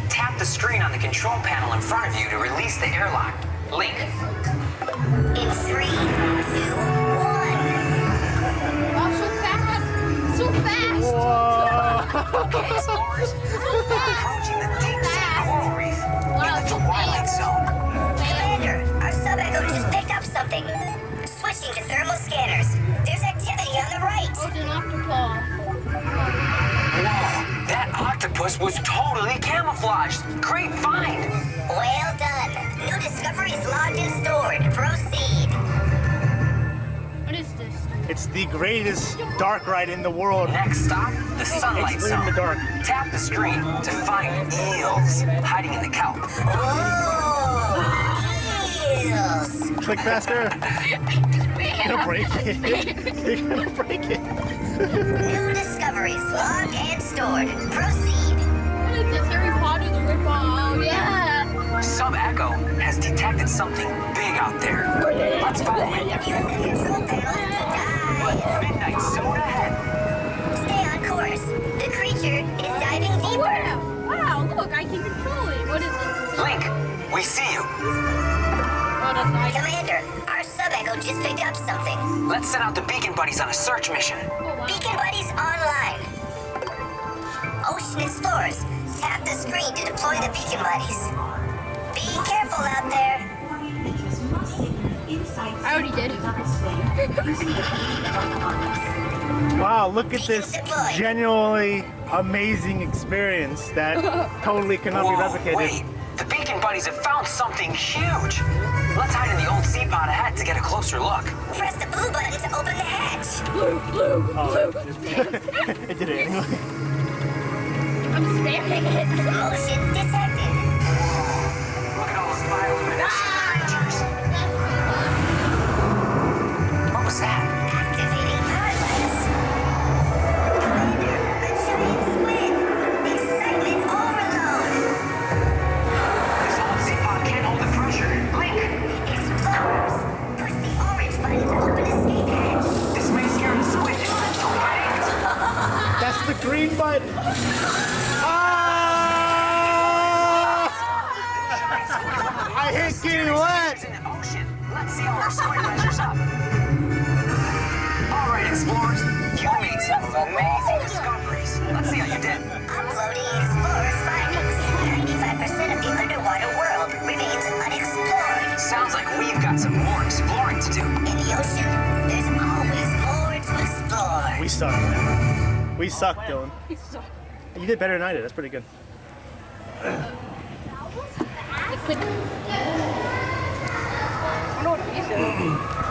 Tap the screen on the control panel in front of you to release the airlock. Link. In 3, 2, 1. Oh, so fast! So fast! Okay, explorers. We're approaching the deep sea coral reef in the twilight zone. Commander, our sub-echo just picked up something. Switching to thermal scanners. There's activity on the right. Oh, it's an octopus. Whoa, that octopus was totally camouflaged. Great find. Well done. New discoveries logged and stored. Proceed. What is this? It's the greatest dark ride in the world. Next stop, the sunlight Explore in zone. the dark. Tap the screen to find eels hiding in the kelp. Whoa! Eels! Click faster. You're gonna break it. You're gonna break it. New discoveries logged and stored. Proceed. What is this? Harry Potter the ripoff? Oh, yeah! Sub-Echo has detected something big out there. Let's follow it. Use the control panel to dive. Midnight zone ahead. Stay on course. The creature is diving Oh, deeper. wow, look, I can control it. What is it? Link, we see you. Oh, that's nice. Commander, our sub-echo just picked up something. Let's send out the beacon buddies on a search mission. Oh, wow. Beacon buddies online. Ocean explorers, tap the screen to deploy the beacon buddies. Be careful out there. I already did. Wow, look at this genuinely amazing experience that totally cannot be replicated. Wait, the beacon buddies have found something huge. Let's hide in the old seapod ahead to get a closer look. Press the blue button to open the hatch. It did it anyway. I'm spamming it. Motion detected. Look at all those bioluminescent creatures. What was that? Activating pilots. Commander, a giant squid. Excitement overload. This old seapod can't hold the pressure. Link, Explorers, push the orange button to open escape hatch. this may scare the squid. Don't panic. That's the green button. I hate getting wet. In the ocean. Let's see how our squid measures up. All right, explorers, you made some amazing discoveries. Let's see how you did. Uploading explorers' findings. 95% of the underwater world remains unexplored. Sounds like we've got some more exploring to do. In the ocean, there's always more to explore. We suck, man. We suck, Dylan. So, You did better than I did. That's pretty good. I don't know what to use it.